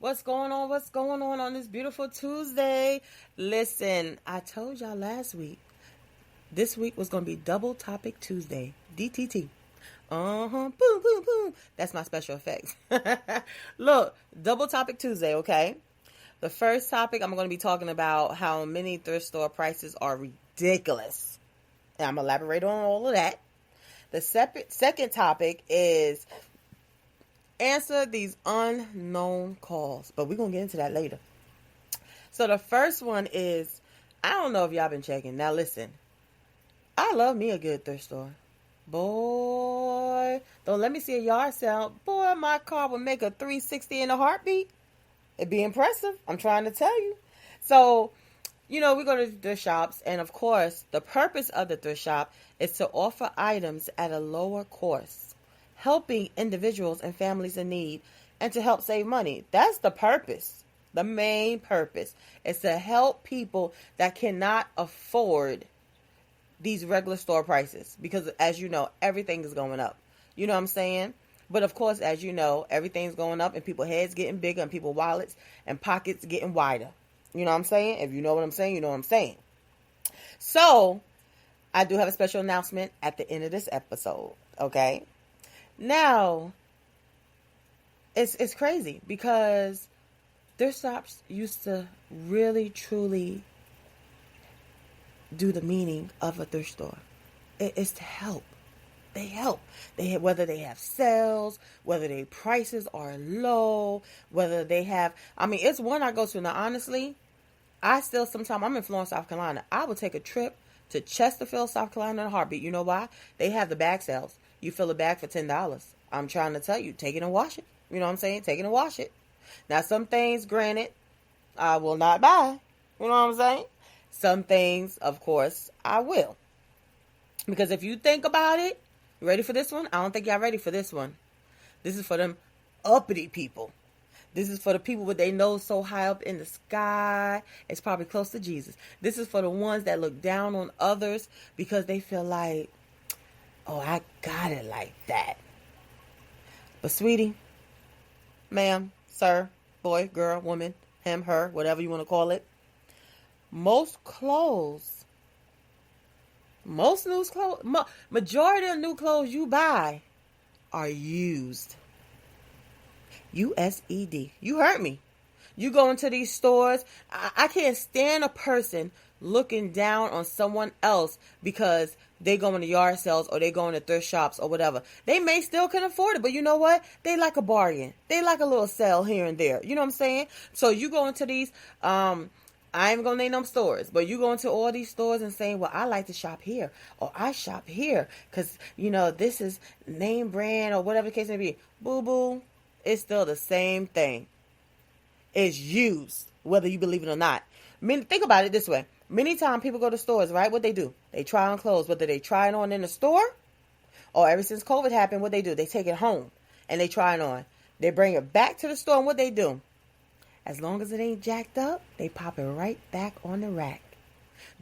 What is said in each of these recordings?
What's going on? What's going on this beautiful Tuesday? Listen, I told y'all last week, this week was going to be Double Topic Tuesday. DTT. Boom, boom, boom. That's my special effects. Look, Double Topic Tuesday, okay? The first topic, I'm going to be talking about how many thrift store prices are ridiculous. And I'm going to elaborate on all of that. The second topic is answer these unknown calls. But we're going to get into that later. So the first one is, I don't know if y'all been checking. Now listen, I love me a good thrift store. Boy, don't let me see a yard sale. Boy, my car would make a 360 in a heartbeat. It'd be impressive. I'm trying to tell you. So, we go to thrift shops, and of course, the purpose of the thrift shop is to offer items at a lower cost, helping individuals and families in need, and to help save money. That's the purpose. The main purpose is to help people that cannot afford these regular store prices, because as you know, everything is going up. You know what I'm saying? But of course, as you know, everything's going up and people's heads getting bigger and people's wallets and pockets getting wider. You know what I'm saying? If you know what I'm saying, you know what I'm saying. So, I do have a special announcement at the end of this episode, okay? Now, it's crazy because thrift shops used to really, truly do the meaning of a thrift store. It's to help. They help. Whether they have sales, whether their prices are low, whether they have, it's one I go to. Now, honestly, I'm in Florence, South Carolina. I would take a trip to Chesterfield, South Carolina in a heartbeat. You know why? They have the bag sales. You fill a bag for $10. I'm trying to tell you, take it and wash it. You know what I'm saying? Take it and wash it. Now, some things, granted, I will not buy. You know what I'm saying? Some things, of course, I will. Because if you think about it, you ready for this one? I don't think y'all ready for this one. This is for them uppity people. This is for the people with their nose so high up in the sky, it's probably close to Jesus. This is for the ones that look down on others because they feel like, oh, I got it like that. But sweetie, ma'am, sir, boy, girl, woman, him, her, whatever you want to call it, most majority of new clothes you buy are used. USED. You heard me. You go into these stores. I can't stand a person looking down on someone else because they go into yard sales or they go into thrift shops or whatever. They may still can afford it, but you know what? They like a bargain. They like a little sale here and there. You know what I'm saying? So you go into these, I ain't gonna name them stores, but you go into all these stores and saying, well, I like to shop here, or I shop here, because, this is name brand, or whatever the case may be. Boo-boo, it's still the same thing. It's used, whether you believe it or not. Think about it this way. Many times people go to stores, right? What they do? They try on clothes, whether they try it on in the store, or ever since COVID happened, what they do? They take it home, and they try it on. They bring it back to the store, and what they do? As long as it ain't jacked up, they pop it right back on the rack.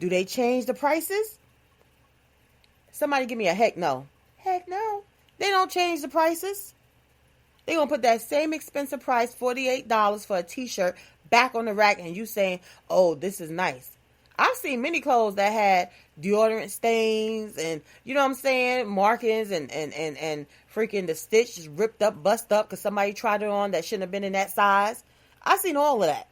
Do they change the prices? Somebody give me a heck no. Heck no. They don't change the prices. They're going to put that same expensive price, $48 for a t-shirt, back on the rack, and you saying, oh, this is nice. I've seen many clothes that had deodorant stains and, you know what I'm saying, markings and freaking the stitch just ripped up, bust up because somebody tried it on that shouldn't have been in that size. I've seen all of that.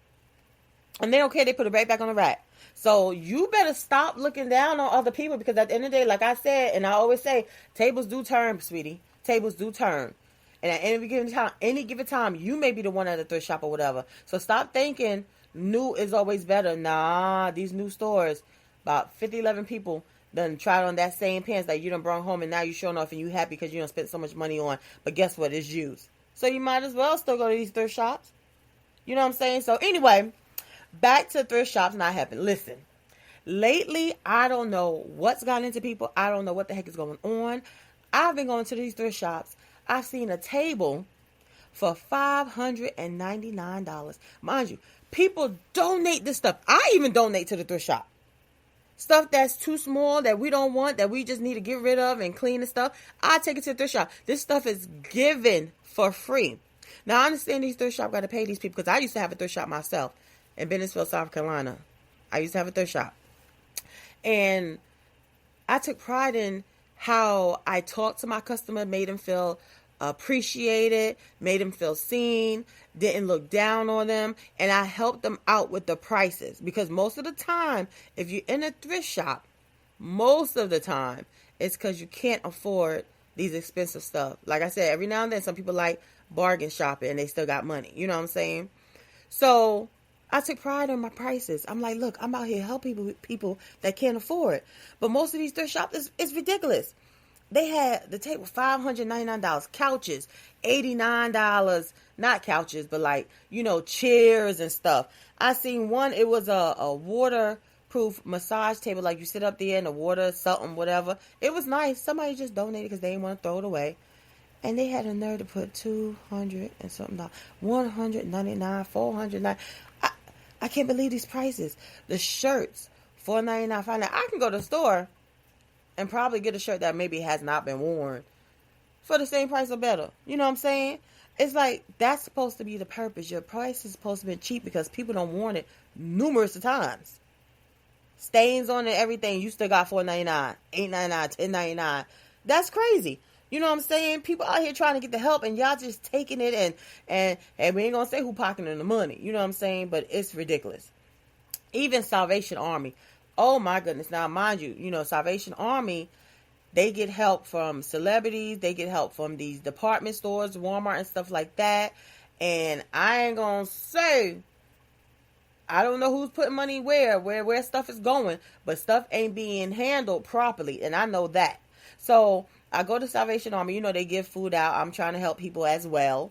And they don't care. They put it right back on the rack. So you better stop looking down on other people, because at the end of the day, like I said, and I always say, tables do turn, sweetie. Tables do turn. And at any given time, you may be the one at the thrift shop or whatever. So stop thinking new is always better. Nah, these new stores, about 11 people done tried on that same pants that you done brought home, and now you showing off and you happy because you done spent so much money on. But guess what? It's used. So you might as well still go to these thrift shops. You know what I'm saying? So anyway, back to thrift shops not happening. Listen, lately, I don't know what's gotten into people. I don't know what the heck is going on. I've been going to these thrift shops. I've seen a table for $599. Mind you, people donate this stuff. I even donate to the thrift shop. Stuff that's too small, that we don't want, that we just need to get rid of and clean the stuff. I take it to the thrift shop. This stuff is given for free. Now, I understand these thrift shops got to pay these people, because I used to have a thrift shop myself in Bennettsville, South Carolina. I used to have a thrift shop. And I took pride in how I talked to my customer, made them feel appreciated, made them feel seen, didn't look down on them, and I helped them out with the prices. Because most of the time, if you're in a thrift shop, most of the time, it's because you can't afford these expensive stuff. Like I said, every now and then, some people like bargain shopping and they still got money. You know what I'm saying? So I took pride in my prices. I'm like, look, I'm out here helping people that can't afford. But most of these thrift shops, it's ridiculous. They had the table $599, couches $89, not couches, but like, chairs and stuff. I seen one, it was a waterproof massage table, like you sit up there in the water, something, whatever. It was nice. Somebody just donated because they didn't want to throw it away. And they had a nerve to put $200 and something, $199, $409. I can't believe these prices. The shirts, $499, $599. I can go to the store and probably get a shirt that maybe has not been worn for the same price or better. You know what I'm saying? It's like, that's supposed to be the purpose. Your price is supposed to be cheap because people don't want it numerous of times. Stains on it, everything. You still got $4.99, $8.99, $10.99. That's crazy. You know what I'm saying? People out here trying to get the help, and y'all just taking it, and we ain't gonna say who pocketing the money. You know what I'm saying? But it's ridiculous. Even Salvation Army. Oh my goodness. Now, mind you, Salvation Army, they get help from celebrities. They get help from these department stores, Walmart and stuff like that. And I ain't gonna say, I don't know who's putting money where stuff is going, but stuff ain't being handled properly. And I know that. So I go to Salvation Army. They give food out. I'm trying to help people as well.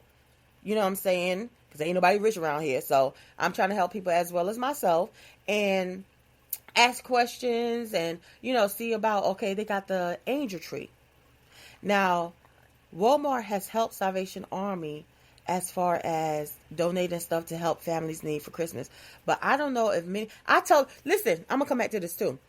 You know what I'm saying? Because ain't nobody rich around here. So I'm trying to help people as well as myself. And ask questions and, see about, okay, they got the angel tree. Now, Walmart has helped Salvation Army as far as donating stuff to help families need for Christmas. But I don't know if listen, I'm going to come back to this too.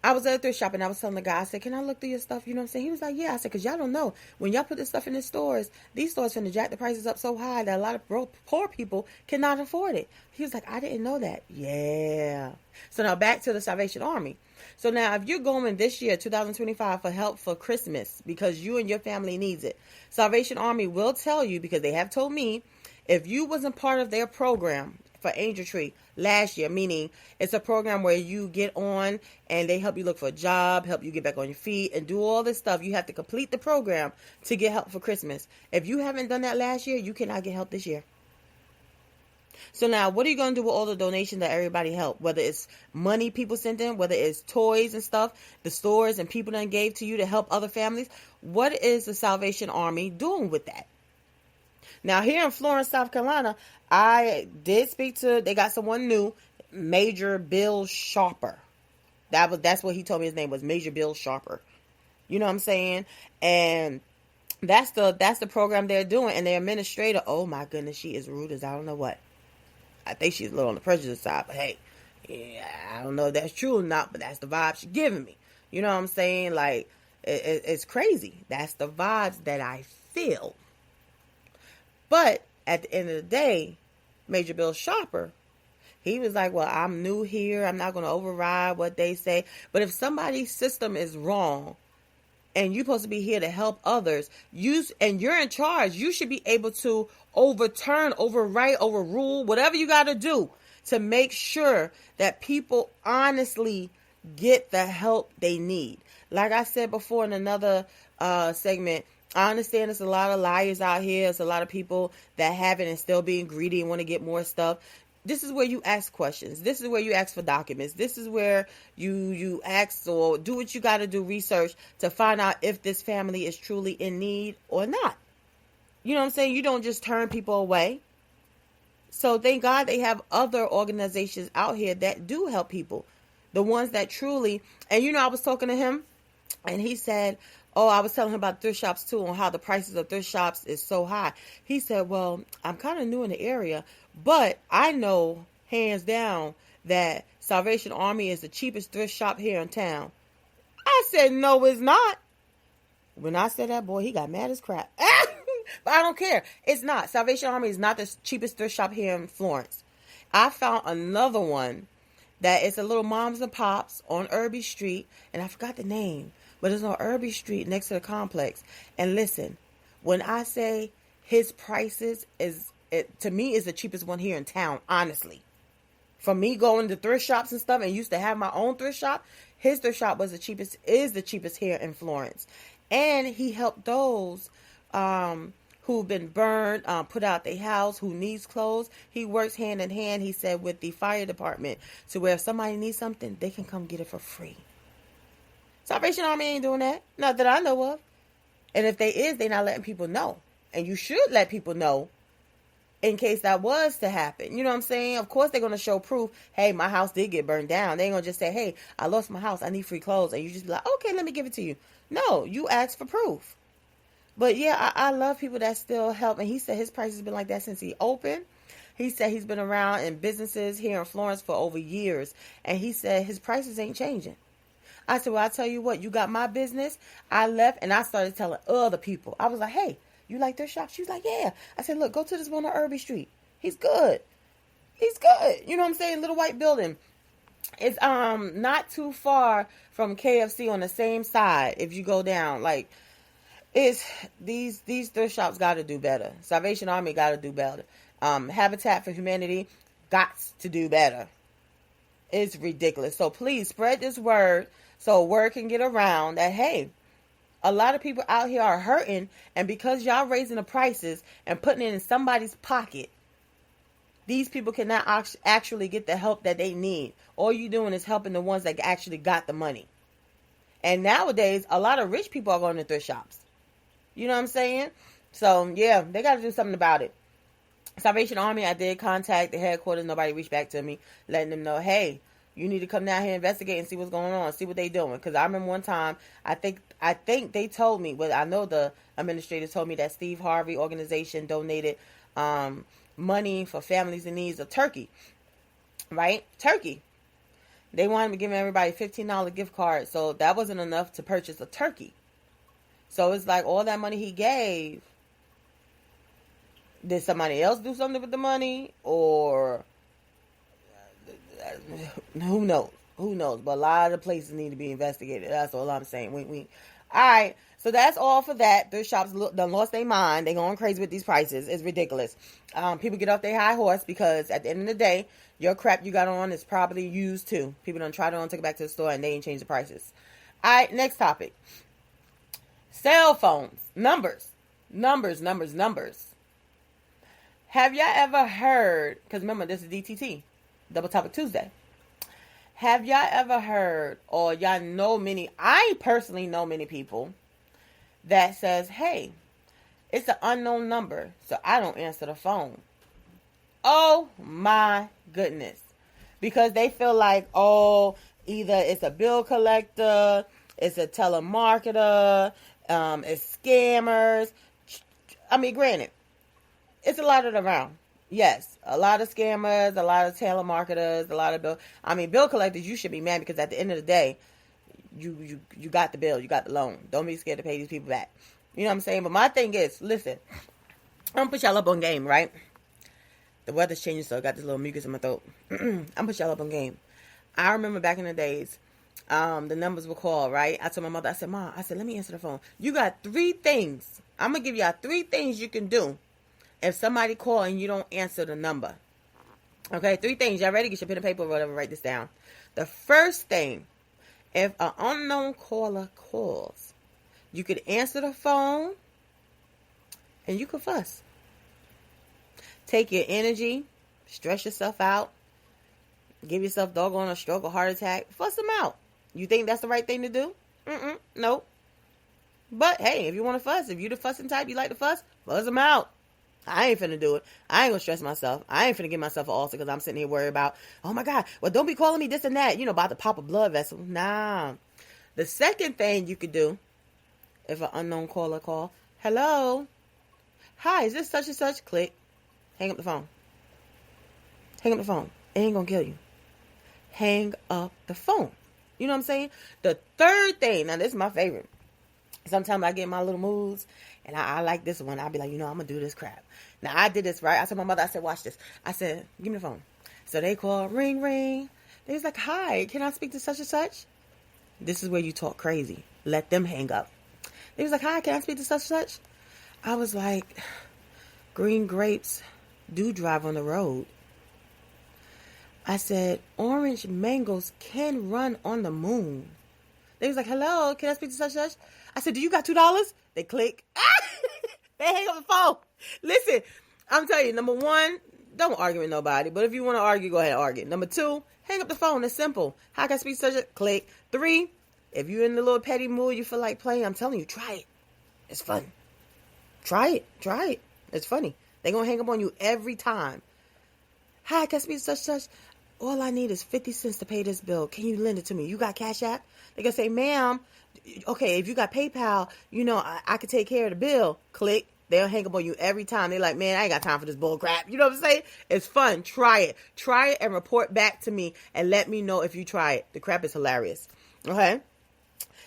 I was at a thrift shop and I was telling the guy, I said, can I look through your stuff? You know what I'm saying? He was like, yeah. I said, because y'all don't know. When y'all put this stuff in the stores, these stores finna jack the prices up so high that a lot of poor people cannot afford it. He was like, I didn't know that. Yeah. So now back to the Salvation Army. So now if you're going this year, 2025, for help for Christmas because you and your family needs it, Salvation Army will tell you, because they have told me, if you wasn't part of their program for Angel Tree last year, meaning it's a program where you get on and they help you look for a job, help you get back on your feet, and do all this stuff. You have to complete the program to get help for Christmas. If you haven't done that last year, you cannot get help this year. So now, what are you going to do with all the donations that everybody helped? Whether it's money people sent in, whether it's toys and stuff, the stores and people that gave to you to help other families. What is the Salvation Army doing with that? Now, here in Florence, South Carolina, I did speak to, they got someone new, Major Bill Sharper. That's what he told me his name was, Major Bill Sharper. You know what I'm saying? And that's the program they're doing. And their administrator, oh my goodness, she is rude as I don't know what. I think she's a little on the prejudice side, but hey, yeah, I don't know if that's true or not, but that's the vibe she's giving me. You know what I'm saying? Like, it's crazy. That's the vibes that I feel. But at the end of the day, Major Bill Sharper, he was like, well, I'm new here. I'm not going to override what they say. But if somebody's system is wrong and you're supposed to be here to help others, and you're in charge, you should be able to overturn, overwrite, overrule, whatever you got to do to make sure that people honestly get the help they need. Like I said before in another segment, I understand there's a lot of liars out here. There's a lot of people that have it and still being greedy and want to get more stuff. This is where you ask questions. This is where you ask for documents. This is where you ask or do what you got to do, research to find out if this family is truly in need or not. You know what I'm saying? You don't just turn people away. So thank God they have other organizations out here that do help people. The ones that truly, and I was talking to him and he said, oh, I was telling him about thrift shops too, on how the prices of thrift shops is so high. He said, well, I'm kind of new in the area, but I know hands down that Salvation Army is the cheapest thrift shop here in town. I said, no, it's not. When I said that, boy, he got mad as crap. But I don't care. It's not. Salvation Army is not the cheapest thrift shop here in Florence. I found another one that is a little moms and pops on Irby Street, and I forgot the name, but it's on Irby Street next to the complex. And listen, when I say his prices to me is the cheapest one here in town, honestly. From me going to thrift shops and stuff and used to have my own thrift shop, his thrift shop is the cheapest here in Florence. And he helped those who've been burned, put out their house, who needs clothes. He works hand in hand, he said, with the fire department to where if somebody needs something, they can come get it for free. Salvation Army ain't doing that. Not that I know of. And if they is, they not letting people know. And you should let people know in case that was to happen. You know what I'm saying? Of course they're going to show proof. Hey, my house did get burned down. They ain't going to just say, hey, I lost my house. I need free clothes. And you just be like, okay, let me give it to you. No, you ask for proof. But yeah, I love people that still help. And he said his price has been like that since he opened. He said he's been around in businesses here in Florence for over years. And he said his prices ain't changing. I said, well, I tell you what, you got my business. I left and I started telling other people. I was like, hey, you like their shop? She was like, yeah. I said, look, go to this one on Irby Street. He's good. He's good. You know what I'm saying? Little white building. It's not too far from KFC on the same side if you go down. Like, it's these thrift shops got to do better. Salvation Army got to do better. Habitat for Humanity got to do better. It's ridiculous. So please spread this word so word can get around that, hey, a lot of people out here are hurting, and because y'all raising the prices and putting it in somebody's pocket, these people cannot actually get the help that they need. All you doing is helping the ones that actually got the money. And nowadays, a lot of rich people are going to thrift shops. You know what I'm saying? So, yeah, they got to do something about it. Salvation Army, I did contact the headquarters. Nobody reached back to me, letting them know, hey, you need to come down here, investigate, and see what's going on, see what they doing. Because I remember one time, I think they told me, well, I know the administrators told me that Steve Harvey organization donated money for families in need of turkey. Right? Turkey. They wanted to give everybody a $15 gift card, so that wasn't enough to purchase a turkey. So it's like all that money he gave, did somebody else do something with the money? Or who knows? Who knows? But a lot of places need to be investigated. That's all I'm saying. Wink. All right. So that's all for that. Thrift shops done lost their mind. They going crazy with these prices. It's ridiculous. People get off their high horse because at the end of the day, your crap you got on is probably used too. People done tried it on, take it back to the store, and they ain't changed the prices. All right. Next topic. Cell phones. Numbers. Have y'all ever heard, because remember, this is DTT, Double Topic Tuesday. Have y'all ever heard, or y'all know I personally know many people that says, hey, it's an unknown number, so I don't answer the phone. Oh my goodness. Because they feel like, either it's a bill collector, it's a telemarketer, it's scammers. I mean, granted, it's a lot of it around. Yes, a lot of scammers, a lot of telemarketers, a lot of bill collectors. You should be mad because at the end of the day, you got the bill, you got the loan. Don't be scared to pay these people back. You know what I'm saying? But my thing is, listen, I'm gonna put y'all up on game, right? The weather's changing, so I got this little mucus in my throat. I'm gonna put y'all up on game. I remember back in the days, the numbers were called, right? I told my mother, I said, Mom, let me answer the phone. You got 3 things. I'm gonna give y'all 3 things you can do if somebody call and you don't answer the number. Okay, 3 things. Y'all ready? Get your pen and paper or whatever. Write this down. The first thing, if an unknown caller calls, you could answer the phone and you could fuss. Take your energy, stress yourself out, give yourself doggone a stroke or heart attack, fuss them out. You think that's the right thing to do? Nope. But hey, if you want to fuss, if you the fussing type, you like to fuss them out. I ain't finna do it. I ain't gonna stress myself. I ain't finna give myself an ulcer because I'm sitting here worried about, oh my God, well, don't be calling me this and that, about to pop a blood vessel. Nah. The second thing you could do, if an unknown caller call, hello, hi, is this such and such? Click. Hang up the phone. Hang up the phone. It ain't gonna kill you. Hang up the phone. You know what I'm saying? The third thing, now this is my favorite. Sometimes I get in my little moods, and I like this one. I'll be like, I'm going to do this crap. Now, I did this, right? I told my mother, I said, watch this. I said, give me the phone. So they called, ring, ring. They was like, hi, can I speak to such and such? This is where you talk crazy. Let them hang up. They was like, hi, can I speak to such and such? I was like, green grapes do drive on the road. I said, orange mangoes can run on the moon. They was like, hello, can I speak to such and such? I said, do you got $2? They click. They hang up the phone. Listen, I'm telling you, number one, don't argue with nobody. But if you want to argue, go ahead and argue. Number two, hang up the phone. It's simple. How can I speak to such a click? 3, if you're in the little petty mood, you feel like playing, I'm telling you, try it. It's fun. Try it. It's funny. They're going to hang up on you every time. Hi, can I speak to such? All I need is 50 cents to pay this bill. Can you lend it to me? You got Cash App? They're going to say, ma'am, okay, if you got PayPal, I could take care of the bill. Click. They'll hang up on you every time. They're like, man, I ain't got time for this bull crap. You know what I'm saying? It's fun. Try it. Try it and report back to me and let me know if you try it. The crap is hilarious. Okay?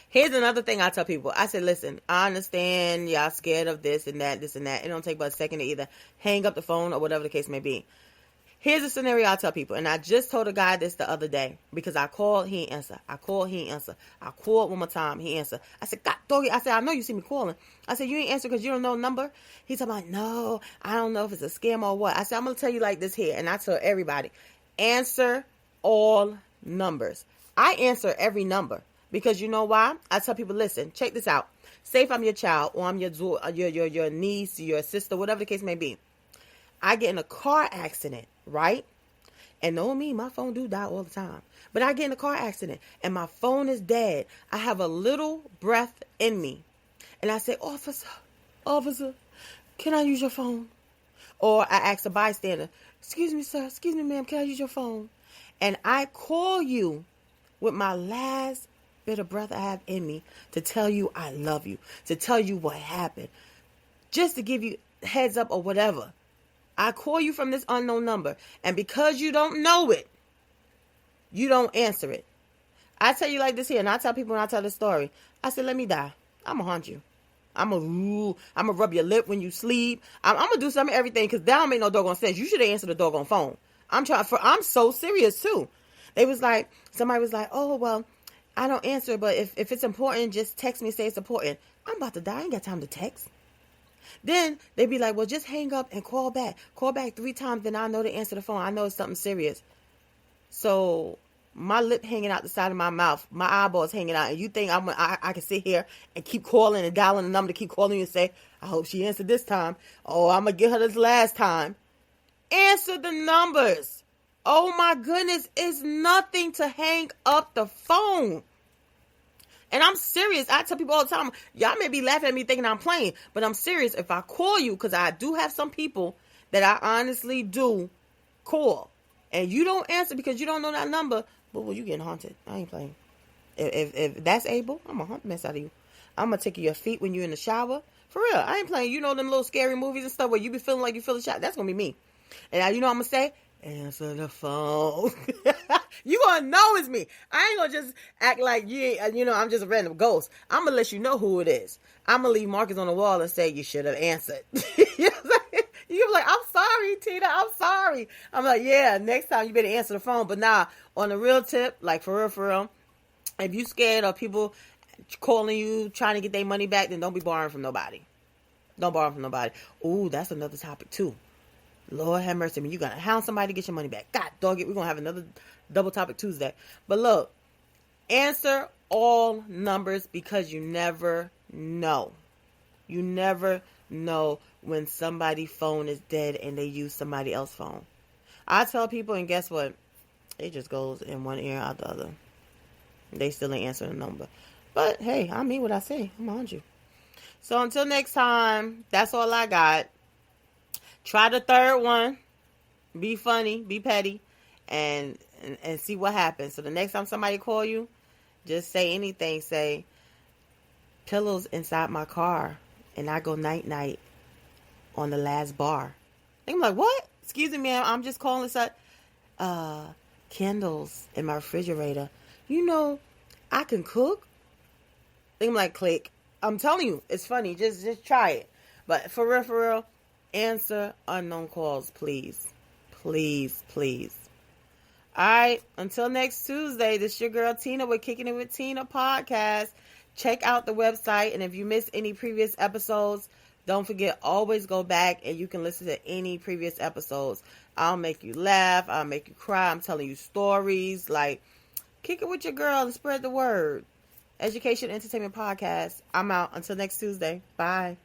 Here's another thing I tell people. I said, listen, I understand y'all scared of this and that. It don't take but a second to either hang up the phone or whatever the case may be. Here's a scenario I tell people, and I just told a guy this the other day because I called, he ain't answer. I called one more time, he answered. I said, God doggy, I said, I know you see me calling. I said, you ain't answer because you don't know the number? He's talking about, no, I don't know if it's a scam or what. I said, I'm going to tell you like this here, and I tell everybody, answer all numbers. I answer every number because you know why? I tell people, listen, check this out. Say if I'm your child or I'm your niece, your sister, whatever the case may be. I get in a car accident, right? And know me, my phone do die all the time. But I get in a car accident and my phone is dead. I have a little breath in me. And I say, officer, can I use your phone? Or I ask a bystander, excuse me, sir, excuse me, ma'am, can I use your phone? And I call you with my last bit of breath I have in me to tell you I love you, to tell you what happened, just to give you heads up or whatever. I call you from this unknown number, and because you don't know it, you don't answer it. I tell you like this here, and I tell people when I tell this story, I said, let me die. I'm going to haunt you. I'm going to rub your lip when you sleep. I'm going to do some of everything because that don't make no doggone sense. You should have answered the doggone phone. I'm so serious too. Somebody was like, oh, well, I don't answer, but if it's important, just text me, say it's important. I'm about to die. I ain't got time to text. Then they'd be like, well, just hang up and call back. Call back 3 times, then I know to answer the phone. I know it's something serious. So my lip hanging out the side of my mouth, my eyeballs hanging out, and you think I can sit here and keep calling and dialing the number to keep calling you and say, I hope she answered this time. Oh, I'm going to get her this last time. Answer the numbers. Oh, my goodness. It's nothing to hang up the phone. And I'm serious. I tell people all the time, y'all may be laughing at me thinking I'm playing, but I'm serious. If I call you, because I do have some people that I honestly do call, and you don't answer because you don't know that number, but well, you getting haunted. I ain't playing. If that's able, I'm going to hunt the mess out of you. I'm going to take your feet when you're in the shower. For real. I ain't playing. You know them little scary movies and stuff where you be feeling like you feel a shot? That's going to be me. And you know what I'm going to say? Answer the phone. You gonna know it's me. I ain't gonna just act like I'm just a random ghost. I'm gonna let you know who it is. I'm gonna leave markers on the wall and say you should have answered. You know what I'm saying? You be like, I'm sorry, Tina, I'm sorry. I'm like, yeah, next time you better answer the phone. But nah, on the real tip, like for real, if you scared of people calling you trying to get their money back, then don't be borrowing from nobody. Don't borrow from nobody. Ooh, that's another topic too. Lord have mercy. I mean, you gotta hound somebody to get your money back. God dog it. We're gonna have another double topic Tuesday. But look, answer all numbers because you never know. You never know when somebody's phone is dead and they use somebody else's phone. I tell people, and guess what? It just goes in one ear out the other. They still ain't answering the number. But hey, I mean what I say. I'm on you. So until next time, that's all I got. Try the third one. Be funny, be petty, and see what happens. So the next time somebody call you, just say anything. Say, pillows inside my car, and I go night-night on the last bar. I'm like, what? Excuse me, ma'am. I'm just calling this up. Candles in my refrigerator. You know, I can cook. I'm like, click. I'm telling you, it's funny. Just try it. But for real, answer unknown calls, please. Please, please. All right, until next Tuesday, this is your girl Tina with Kicking It with Tina podcast. Check out the website, and if you missed any previous episodes, don't forget, always go back and you can listen to any previous episodes. I'll make you laugh. I'll make you cry. I'm telling you stories. Like, kick it with your girl and spread the word. Education Entertainment Podcast. I'm out. Until next Tuesday. Bye.